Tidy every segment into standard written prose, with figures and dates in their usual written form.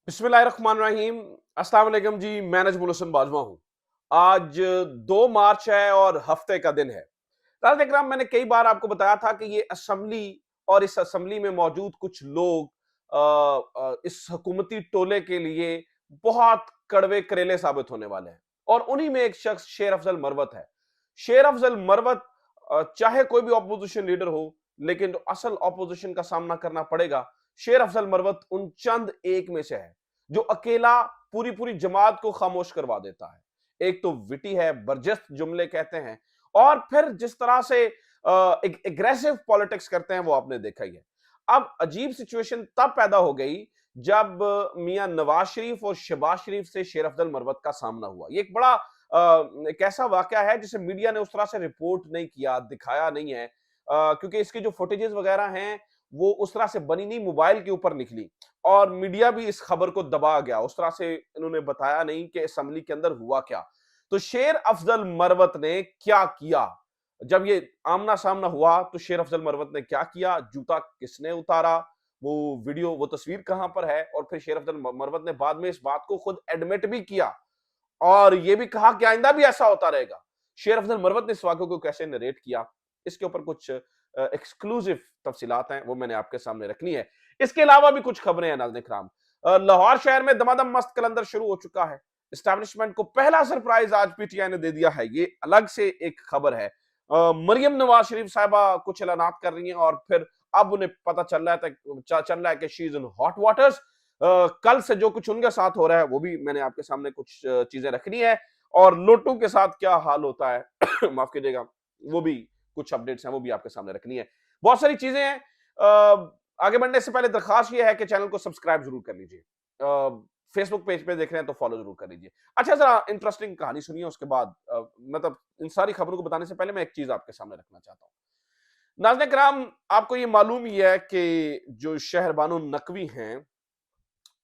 बिस्मिल्लाहिर्रहमानिर्रहीम। अस्सलाम वालेकुम जी। मैं नजमुल हसन बाजवा हूं। आज 2 मार्च है और हफ्ते का दिन है। नाज़रीन इकराम, मैंने कई बार आपको बताया था कि ये असेंबली और इस असेंबली में मौजूद कुछ लोग इस हुकूमती टोले के लिए बहुत कड़वे करेले साबित होने वाले हैं और उन्हीं में एक शख्स शेर अफजल मरवत है। शेर अफजल मरवत चाहे कोई भी ऑपोजिशन लीडर हो, लेकिन जो असल ऑपोजिशन का सामना करना पड़ेगा, शेर अफजल मरवत उन चंद एक में से है जो अकेला पूरी पूरी जमात को खामोश करवा देता है। एक तो विटी है, बर्जस्त जुमले कहते हैं, और फिर जिस तरह से एक एग्रेसिव पॉलिटिक्स करते हैं वो आपने देखा ही है। अब अजीब सिचुएशन तब पैदा हो गई जब मियां नवाज शरीफ और शहबाज शरीफ से शेर अफजल मरवत का सामना हुआ। ये एक बड़ा एक ऐसा वाकया है जिसे मीडिया ने उस तरह से रिपोर्ट नहीं किया, दिखाया नहीं है, क्योंकि इसकी जो फुटेजेस वगैरह हैं वो उस तरह से बनी नहीं, मोबाइल के ऊपर निकली और मीडिया भी इस खबर को दबा गया। उस तरह से इन्होंने बताया नहीं कि असेंबली के अंदर हुआ क्या। तो शेर अफजल मरवत ने क्या किया जब ये आमना सामना हुआ? तो शेर अफजल मरवत ने क्या किया, जूता किसने उतारा, वो वीडियो, वो तस्वीर कहां पर है? और फिर शेर अफजल मरवत ने बाद में इस बात को खुद एडमिट भी किया और यह भी कहा कि आइंदा भी ऐसा होता रहेगा। शेर अफजल मरवत ने इस वाक़े को कैसे नरेट किया, इसके ऊपर कुछ एक्सक्लूसिव तफसीलात हैं, वो मैंने आपके सामने रखनी है। इसके अलावा भी कुछ खबरें हैं नाज़रीन इकराम। लाहौर शहर में दमादम मस्त कलंदर शुरू हो चुका है। एस्टैब्लिशमेंट को पहला सरप्राइज आज पीटीआई ने दे दिया है। ये अलग से एक खबर है। मरियम नवाज शरीफ साहिबा कुछ ऐलानात कर रही हैं और फिर अब उन्हें पता चल रहा है कि she is in hot waters. कल से जो कुछ उनके साथ हो रहा है वो भी मैंने आपके सामने कुछ चीजें रखनी है, और लोटू के साथ क्या हाल होता है माफ कीजिएगा, वो भी कुछ अपडेट्स हैं, वो भी आपके सामने रखनी है। बहुत सारी चीजें हैं। आगे बढ़ने से पहले दरखास्त ये है कि चैनल को सब्सक्राइब जरूर कर लीजिए। फेसबुक पेज पे देख रहे हैं तो फॉलो जरूर कर लीजिए। अच्छा, जरा इंटरेस्टिंग कहानी सुनिए, उसके बाद मतलब इन सारी खबरों को बताने से पहले मैं एक चीज आपके सामने रखना चाहता हूँ। नाज़रीन किराम, आपको ये मालूम ही है कि जो शहरबानो नकवी हैं,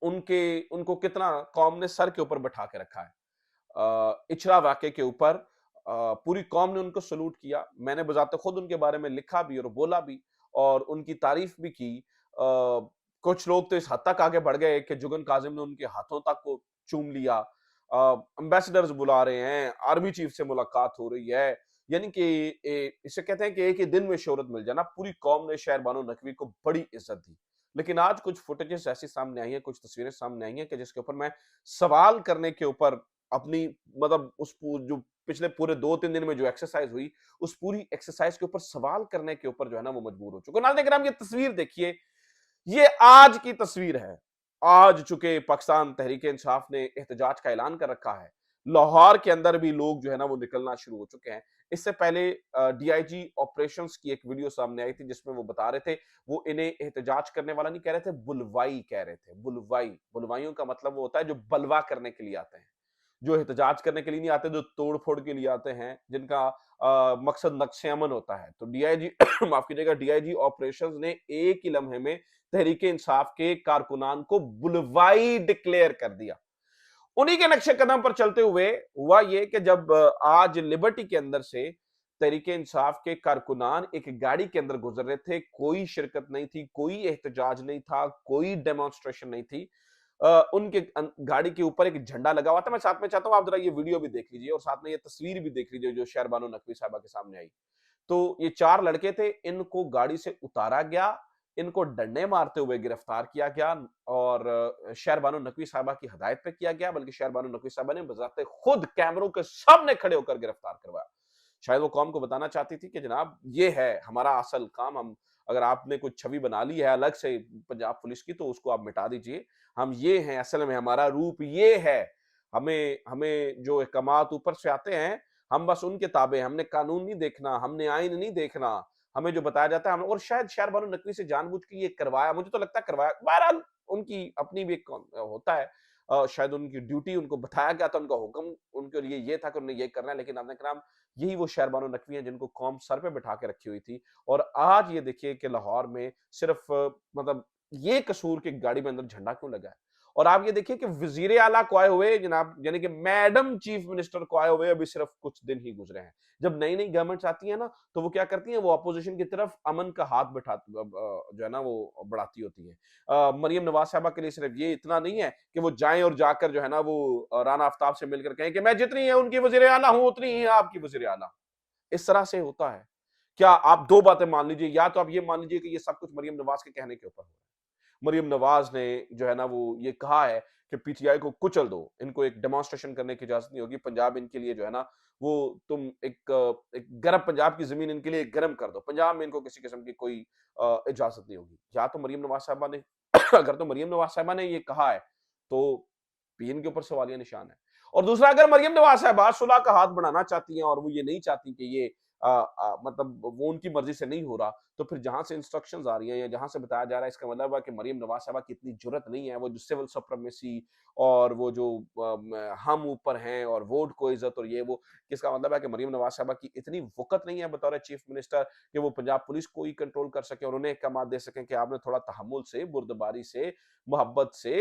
उनको कितना कौम ने सर के ऊपर बैठा के रखा है। इचरा वाक़े के ऊपर पूरी कौम ने उनको सैल्यूट किया। मैंने बज़ाते खुद उनके बारे में लिखा भी और बोला भी और उनकी तारीफ भी की। कुछ लोग तो इस हद तक आगे बढ़ गए कि जुगन काज़िम ने उनके हाथों तक को चूम लिया। एम्बेसडर्स बुला रहे हैं, आर्मी चीफ से मुलाकात हो रही है। यानी कि इसे कहते हैं कि एक ही दिन में शोहरत मिल जाना। पूरी कौम ने शहरबानो नकवी को बड़ी इज्जत दी। लेकिन आज कुछ फुटेजेस ऐसी सामने आई हैं, कुछ तस्वीरें सामने आई हैं कि जिसके ऊपर मैं सवाल करने के ऊपर अपनी मतलब जो पिछले पूरे 2-3 दिन में जो एक्सरसाइज हुई, उस पूरी एक्सरसाइज के ऊपर सवाल करने के ऊपर जो है ना वो मजबूर हो चुका हूं। नाज़रीन किराम, ये तस्वीर देखिए, ये आज की तस्वीर है। आज चूंकि पाकिस्तान तहरीक-ए-इंसाफ ने एहतजाज का ऐलान कर रखा है, लाहौर के अंदर भी लोग जो है ना वो निकलना शुरू हो चुके हैं। इससे पहले डीआईजी ऑपरेशंस की एक वीडियो सामने आई थी जिसमें वो बता रहे थे, वो इन्हें एहतजाज करने वाला नहीं कह रहे थे, बुलवाई कह रहे थे। बुलवाई, बुलवाइयों का मतलब वो होता है जो बलवा करने के लिए आते हैं, जो एहतजाज करने के लिए नहीं आते, जो तोड़-फोड़ के लिए आते हैं, जिनका मकसद नक्श-ए-अमन होता है। तो डीआईजी माफ कीजिएगा, डीआईजी ऑपरेशंस ने एक ही लम्हे में तहरीक-ए-इंसाफ के कारकुनान को बुलवाई डिक्लेयर कर दिया। उन्हीं के नक्शे कदम पर चलते हुए हुआ ये कि जब आज लिबर्टी के अंदर से तहरीक-ए-इंसाफ के कारकुनान एक गाड़ी के अंदर गुजर रहे थे, कोई शिरकत नहीं थी, कोई एहतजाज नहीं था, कोई डेमोंस्ट्रेशन नहीं थी। उनके गाड़ी के ऊपर एक झंडा लगा हुआ था। मैं साथ में चाहता हूँ आप जरा ये वीडियो भी देख लीजिए और साथ में ये तस्वीर भी देख लीजिए जो शहरबानो नकवी साहिबा के सामने आई। तो ये 4 लड़के थे, इनको गाड़ी से उतारा गया, इनको डंडे मारते हुए गिरफ्तार किया गया और शहरबानो नकवी साहिबा की हिदायत पे किया गया, बल्कि शहरबानो नकवी साहिबा ने बज़ाते खुद कैमरों के सामने खड़े होकर गिरफ्तार करवाया। शायद वो कौम को बताना चाहती थी कि जनाब ये है हमारा असल काम। हम, अगर आपने कुछ छवि बना ली है अलग से पंजाब पुलिस की, तो उसको आप मिटा दीजिए। हम ये हैं, असल में हमारा रूप ये है। हमें हमें जो अहकामात ऊपर से आते हैं, हम बस उनके ताबे हैं। हमने कानून नहीं देखना, हमने आईन नहीं देखना। हमें जो बताया जाता है हम, और शायद शहरबानो नकवी से जानबूझ के ये करवाया, मुझे तो लगता है करवाया। बहरहाल उनकी अपनी भी एक होता है, शायद उनकी ड्यूटी, उनको बताया गया था, उनका हुक्म उनके लिए ये था कि उन्हें ये करना है। लेकिन नाज़रीन किराम, यही वो शहरबानो नकवी हैं जिनको कौम सर पे बिठा के रखी हुई थी। और आज ये देखिए कि लाहौर में सिर्फ मतलब ये कसूर कि गाड़ी में अंदर झंडा क्यों लगा है। और आप ये देखिए कि वजीर आला को आए हुए जनाब, यानी कि मैडम चीफ मिनिस्टर को आए हुए अभी सिर्फ कुछ दिन ही गुजरे हैं। जब नई नई गवर्नमेंट्स आती है ना, तो वो क्या करती हैं, वो अपोजिशन की तरफ अमन का हाथ बैठा जो है ना वो बढ़ाती होती है। मरियम नवाज साहबा के लिए सिर्फ ये इतना नहीं है कि वो जाएं और जाकर जो है ना वो राना आफ्ताब से मिलकर कहें कि मैं जितनी है उनकी वजीर आला हूं उतनी ही है आपकी वजीर आला। इस तरह से होता है। क्या आप दो बातें मान लीजिए, या तो आप ये मान लीजिए कि ये सब कुछ मरियम नवाज के कहने के ऊपर हो रहा है। मरियम नवाज ने जो है ना वो ये कहा है कि पीटीआई को कुचल दो, इनको एक डेमोन्स्ट्रेशन करने की इजाजत नहीं होगी, पंजाब इनके लिए जो है ना वो तुम एक गर्म पंजाब की जमीन इनके लिए गर्म कर दो, पंजाब में इनको किसी किस्म की कोई इजाजत नहीं होगी। या तो मरियम नवाज साहबा ने अगर तो मरियम नवाज साहबा ने ये कहा है तो पीएन के ऊपर सवालिया निशान है। और दूसरा, अगर मरियम नवाज साहबा सुलह का हाथ बढ़ाना चाहती हैं और वो ये नहीं चाहती कि ये मतलब वो उनकी मर्जी से नहीं हो रहा, तो फिर जहां से इंस्ट्रक्शंस आ रही हैं या जहां से बताया जा रहा है, इसका मतलब है कि मरियम नवाज साहबा की इतनी जुर्रत नहीं है, वो जो सिविल सुप्रीमेसी और वो जो हम ऊपर हैं और वोट को इज्जत और ये वो, किसका मतलब है कि मरियम नवाज साहबा की इतनी वक़्त नहीं है बतौर चीफ मिनिस्टर कि वो पंजाब पुलिस को ही कंट्रोल कर सके और उन्हें अहकाम दे सकें कि आपने थोड़ा तहम्मुल से, बुर्दबारी से, मोहब्बत से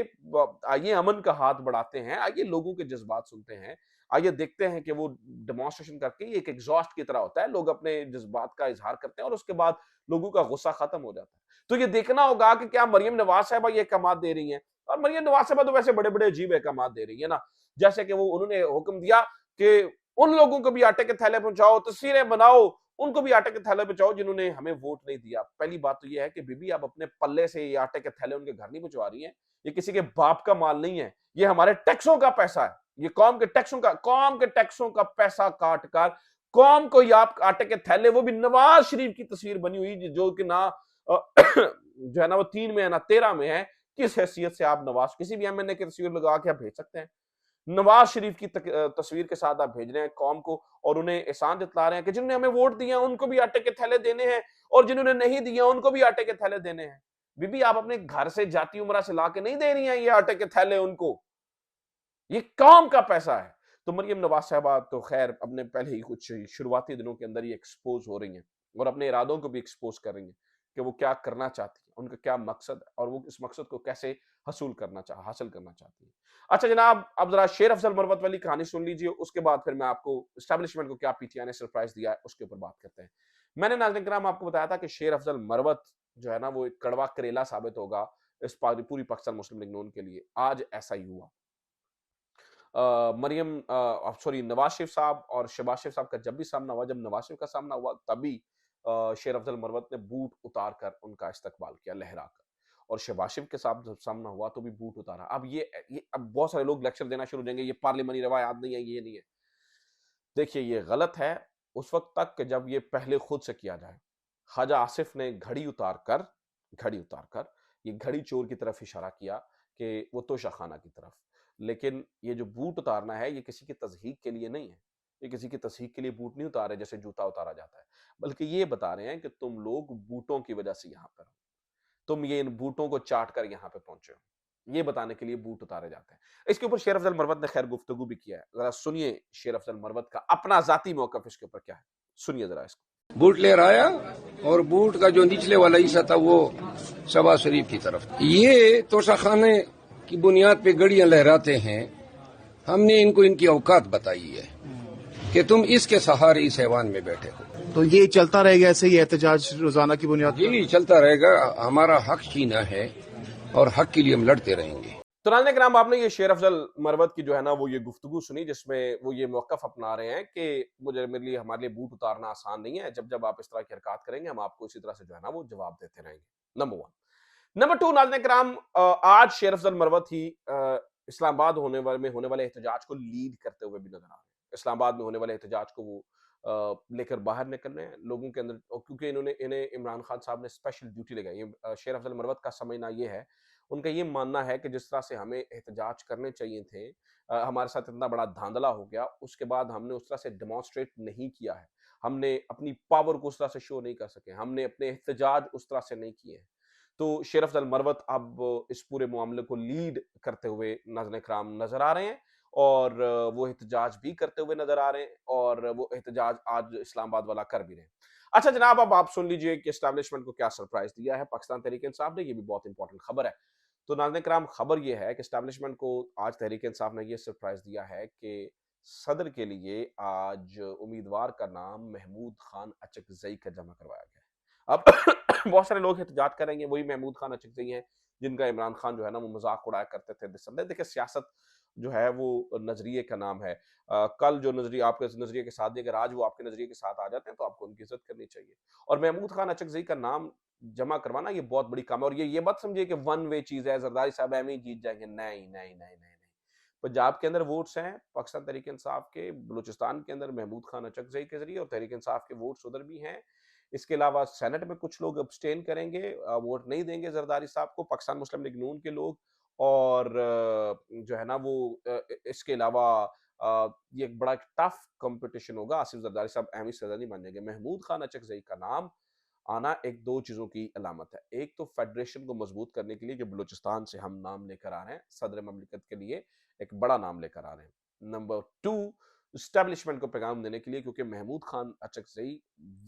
आइए अमन का हाथ बढ़ाते हैं, आइए लोगों के जज्बात सुनते हैं, आइए देखते हैं कि वो डेमोन्स्ट्रेशन करके एक एग्जॉस्ट की तरह होता है, लोग अपने जज्बात का इजहार करते हैं और उसके बाद लोगों का गुस्सा खत्म हो जाता है। तो ये देखना होगा कि क्या मरियम नवाज साहबा ये अहकाम दे रही हैं, और मरियम नवाज साहबा तो वैसे बड़े बड़े अजीब अहकाम दे रही है ना, जैसे कि वो उन्होंने हुक्म दिया कि उन लोगों को भी आटे के थैले पहुंचाओ, तस्वीरें बनाओ, उनको भी आटे के थैले पहुंचाओ जिन्होंने हमें वोट नहीं दिया। पहली बात तो ये है कि बीबी आप अपने पल्ले से ये आटे के थैले उनके घर नहीं पहुंचा रही हैं, ये किसी के बाप का माल नहीं है, ये हमारे टैक्सों का पैसा है, ये कौम के टैक्सों का पैसा काट कर कौम को ये आप आटे के थैले, वो भी नवाज शरीफ की तस्वीर बनी हुई जो कि ना जो है ना वो 3 में है ना 13 में है, किस हैसियत से आप नवाज किसी भी एमएनए की तस्वीर लगा के आप भेज सकते हैं? नवाज शरीफ की तस्वीर के साथ आप भेज रहे हैं कौम को और उन्हें एहसान जतला रहे हैं कि जिन्होंने हमें वोट दिया उनको भी आटे के थैले देने हैं और जिन्होंने नहीं दिया उनको भी आटे के थैले देने हैं। बीबी आप अपने घर से जाती उमरा से ला के नहीं दे रही हैं ये आटे के थैले उनको, ये कौम का पैसा है। तो मरियम नवाज साहबा तो खैर अपने पहले ही कुछ शुरुआती दिनों के अंदर ही एक्सपोज हो रही हैं और अपने इरादों को भी एक्सपोज कर रही हैं कि वो क्या करना चाहती हैं, उनका क्या मकसद है और वो इस मकसद को कैसे हासिल करना चाहती है। अच्छा जनाब, अब जरा शेर अफजल मरवत वाली कहानी सुन लीजिए, उसके बाद फिर मैं आपको एस्टैब्लिशमेंट को क्या पीटीआई ने सरप्राइज दिया है उसके ऊपर बात करते हैं। मैंने नाज़रीन किराम आपको बताया था कि शेर अफजल मरवत जो है ना वो एक कड़वा करेला साबित होगा इस पूरी पाकिस्तान मुस्लिम लीग नून के लिए। आज ऐसा ही हुआ। सॉरी, नवाज शरीफ साहब और शहबाज शरीफ साहब का जब भी सामना हुआ, जब नवाज शरीफ का सामना हुआ तभी शेर अफजल मरवत ने बूट उतार कर उनका इस्तकबाल किया लहरा कर, और शहबाज शरीफ के साथ जब सामना हुआ तो भी बूट उतारा। अब ये अब बहुत सारे लोग लेक्चर देना शुरू हो जाएंगे, ये पार्लियामानी रवायात नहीं है, ये नहीं है। देखिए ये गलत है उस वक्त तक कि जब ये पहले खुद से किया जाए। ख्वाजा आसिफ ने घड़ी उतार कर ये घड़ी चोर की तरफ इशारा किया कि वो तोशा खाना की तरफ। लेकिन ये जो बूट उतारना है ये किसी की तज़हीक के लिए नहीं है। ये किसी की तज़हीक के लिए बूट नहीं उतारे जैसे जूता उतारा जाता है। बल्कि ये बता रहे हैं कि तुम लोग बूटों की वजह से यहाँ पर हो। तुम ये इन बूटों को चाट कर यहाँ पे पहुंचे हो। ये बताने के लिए बूट उतारे जाते हैं। इसके ऊपर शेर अफजल मरवत ने खैर गुफ्तगू भी किया है। जरा सुनिए शेर अफजल मरवत का अपना जाती मौकफ इसके ऊपर क्या है। सुनिए जरा इसको। बूट लेकर आया और बूट का जो निचले वाला हिस्सा था वो शहबाज शरीफ की तरफ। ये तोशाखाने की बुनियाद पे गड़ियां लहराते हैं। हमने इनको इनकी औकात बताई है कि तुम इसके सहारे इस हैवान में बैठे हो। तो ये चलता रहेगा ऐसे ही एहतजाज रोजाना की बुनियाद पर? जी चलता रहेगा। हमारा हक छीना है और हक के लिए हम लड़ते रहेंगे। तो नाज़रीन किराम, आपने ये शेर अफजल मरवत की जो है ना वो ये गुफ्तगू सुनी जिसमें वो ये मौकफ अपना रहे हैं कि हमारे लिए बूट उतारना आसान नहीं है। जब आप इस तरह की हरकत करेंगे हम आपको इसी तरह से जो है ना वो जवाब देते रहेंगे। नंबर 1। नंबर 2, नाज़रीन किराम, आज शेर अफजल मरवत ही इस्लामाबाद होने वाले एहतजाज को लीड करते हुए भी नजर आ रहे हैं। इस्लामाबाद में होने वाले एहतजाज को वो लेकर बाहर निकल रहे हैं लोगों के अंदर, क्योंकि इन्हें इमरान खान साहब ने स्पेशल ड्यूटी लगाई है। शेर अफजल मरवत का समझना ये है, उनका ये मानना है कि जिस तरह से हमें एहतजाज करने चाहिए थे, हमारे साथ इतना बड़ा धांधला हो गया, उसके बाद हमने उस तरह से डेमोन्स्ट्रेट नहीं किया है, हमने अपनी पावर को उस तरह से शो नहीं कर सके, हमने अपने एहतजाज उस तरह से नहीं किए हैं। तो शेर अफजल मरवत अब इस पूरे मामले को लीड करते हुए नाज़रीन किराम नजर आ रहे हैं और वो एहतजाज भी करते हुए नजर आ रहे हैं और वो एहतजाज आज इस्लामाबाद वाला कर भी रहे हैं। अच्छा जनाब, अब आप सुन लीजिए कि एस्टैब्लिशमेंट को क्या सरप्राइज दिया है पाकिस्तान तहरीक इंसाफ ने। ये भी बहुत इंपॉर्टेंट खबर है। तो नाज़रीन किराम खबर ये है कि एस्टैब्लिशमेंट को आज तहरीक इंसाफ ने ये सरप्राइज दिया है कि सदर के लिए आज उम्मीदवार का नाम महमूद खान अचकजई का जमा करवाया गया है। अब बहुत सारे लोग एहतजाज करेंगे, वही महमूद खान अचकजई हैं जिनका इमरान खान जो है ना वो मजाक उड़ाया करते थे दिसंबर। देखिए सियासत जो है वो नजरिए का नाम है। कल जो नजरिए आपके नजरिए के साथ दिए, अगर आज वो आपके नजरिए के साथ आ जाते हैं तो आपको उनकी इज्जत करनी चाहिए। और महमूद खान अचकजई का नाम जमा करवाना ये बहुत बड़ी काम है। और ये मत समझिए कि वन वे चीज है, जरदारी साहब एम ही जीत जाएंगे, नहीं नहीं नहीं नहीं नहीं। पंजाब के अंदर वोट्स हैं पाकिस्तान तहरीक इंसाफ के, बलूचिस्तान के अंदर महमूद खान अचकजई के जरिए, और तहरीक इंसाफ के वोट्स उधर भी हैं। इसके अलावा सेनेट में कुछ लोग अब्सटेन करेंगे, वोट नहीं देंगे जरदारी साहब को, पाकिस्तान मुस्लिम लीग नून के लोग। और जो है ना वो इसके अलावा ये एक बड़ा टफ कंपटीशन होगा। आसिफ जरदारी साहब अहमी सजा नहीं मान जाएंगे। महमूद खान अचकजई का नाम आना एक दो चीजों की अलामत है। एक तो फेडरेशन को मजबूत करने के लिए कि बलूचिस्तान से हम नाम लेकर आ रहे हैं, सदर ममलिकत के लिए एक बड़ा नाम लेकर आ रहे हैं। नंबर टू, स्टैब्लिशमेंट को पैगाम देने के लिए, क्योंकि Mahmood Khan Achakzai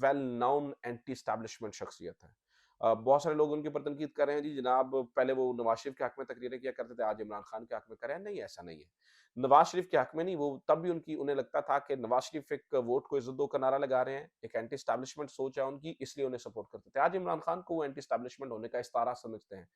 well known anti establishment शख्सियत है। बहुत सारे लोग उनके ऊपर तनकीद कर रहे हैं, जी जनाब पहले वो नवाज शरीफ के हक में तकरीरें किया करते थे, आज इमरान खान के हक में कर रहे हैं। नहीं, ऐसा नहीं है। नवाज शरीफ के हक में नहीं, वो तब भी उनकी उन्हें लगता था कि नवाज शरीफ एक वोट को इज्जत दो का नारा लगा रहे हैं, एक एंटी स्टैब्लिशमेंट सोच है उनकी, इसलिए उन्हें सपोर्ट करते थे। आज इमरान खान को वो एंटी स्टैब्लिशमेंट होने का इस्तारा समझते हैं,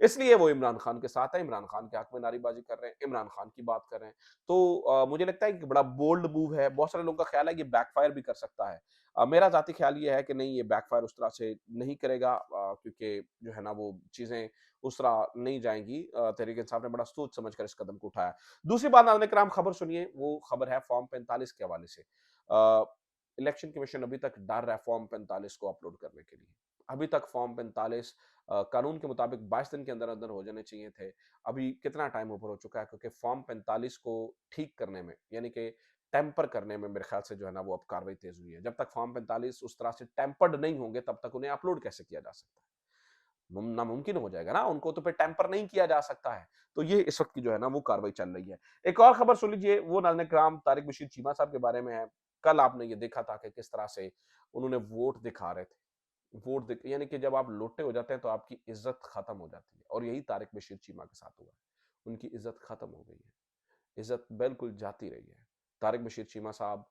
इसलिए वो इमरान खान के साथ है, इमरान खान के हक में नारेबाजी कर रहे हैं, इमरान खान की बात कर रहे हैं। तो मुझे लगता है कि बड़ा बोल्ड मूव है। बहुत सारे लोगों का ख्याल है कि बैकफायर भी कर सकता है। मेरा ज़ाती ख्याल ये है कि नहीं, ये बैकफायर उस तरह से नहीं करेगा, क्योंकि जो है ना वो चीज़ें उस तरह नहीं जाएँगी। तहरीक इंसाफ ने बड़ा सोच समझ कर इस कदम को उठाया। दूसरी बात नाज़रीन किराम, खबर सुनिए, वो खबर है फॉर्म 45 के हवाले से। इलेक्शन कमीशन अभी तक डर रहा है फॉर्म 45 को अपलोड करने के लिए। अभी तक फॉर्म 45 कानून के मुताबिक 22 दिन के अंदर-अंदर हो जाने चाहिए थे। अभी कितना टाइम ऊपर हो चुका है, क्योंकि फॉर्म 45 को ठीक करने में, यानी कि टेम्पर करने में मेरे ख्याल से जो है ना वो अब कार्रवाई तेज़ हुई है। जब तक फॉर्म 45 उस तरह से टेम्पर्ड नहीं होंगे तब तक उन्हें अपलोड कैसे किया जा सकता है? नामुमकिन हो जाएगा ना, उनको तो फिर टेम्पर नहीं किया जा सकता है। तो ये इस वक़्त की जो है ना वो कार्रवाई चल रही है। एक और खबर सुन लीजिए, वो नाज़रीन किराम तारिक बशीर चीमा साहब के बारे में है। कल आपने ये देखा था कि किस तरह से उन्होंने वोट दिखा रहे थे। वोट दे यानी कि जब आप लोटे हो जाते हैं तो आपकी इज़्ज़त खत्म हो जाती है, और यही तारिक बशीर चीमा के साथ हुआ है। उनकी इज़्ज़त खत्म हो गई है, इज़्ज़त बिल्कुल जाती रही है। तारिक बशीर चीमा साहब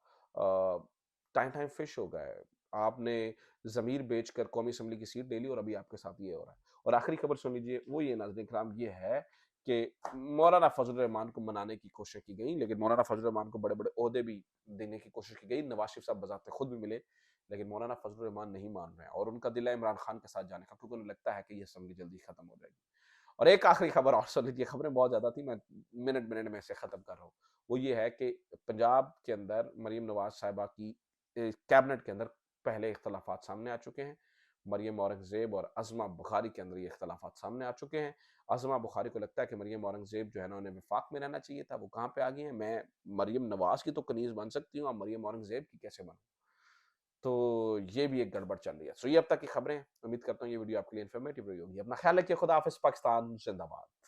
टाइम टाइम फिश हो गए। आपने ज़मीर बेचकर कौमी असम्बली की सीट ले ली और अभी आपके साथ ये हो रहा है। और आखिरी खबर सुन लीजिए, वो ये नाज़रीन किराम ये है कि मौलाना फजल रहमान को मनाने की कोशिश की गई, लेकिन मौलाना फजल रहमान को बड़े-बड़े ओहदे भी देने की कोशिश की गई। नवाज शरीफ साहब बज़ाते खुद भी मिले, लेकिन मौलाना फजल रहमान नहीं मान रहे हैं, और उनका दिल है इमरान खान के साथ जाने का, क्योंकि उन्हें लगता है कि ये असेंबली जल्दी खत्म हो जाएगी। और एक आखिरी खबर और सुन लीजिए, खबरें बहुत ज़्यादा थी, मैं मिनट-मिनट में इसे ख़त्म कर रहा हूँ। वो ये है कि पंजाब के अंदर मरीम नवाज़ साहिबा की कैबिनेट के अंदर पहले इख्तिलाफ़ात सामने आ चुके हैं। मरियम औरंगज़ेब और अज़मा बुखारी के अंदर ये इख्तिलाफ़ात सामने आ चुके हैं। अज़मा बुखारी को लगता है कि मरियम औरंगज़ेब जो है ना उन्हें वफ़ाक़ में रहना चाहिए था, वो कहाँ पे आ गई हैं। मैं मरियम नवाज़ की तो कनीज़ बन सकती हूँ, अब मरियम औरंगज़ेब की कैसे बनूँ? तो ये भी एक गड़बड़ चल रही है। सो ये अब तक की खबरें। उम्मीद करता हूँ ये वीडियो आपके लिए इन्फॉर्मेटिव रही होगी। अपना ख़्याल रखिए। खुदा हाफ़िज़। पाकिस्तान ज़िंदाबाद।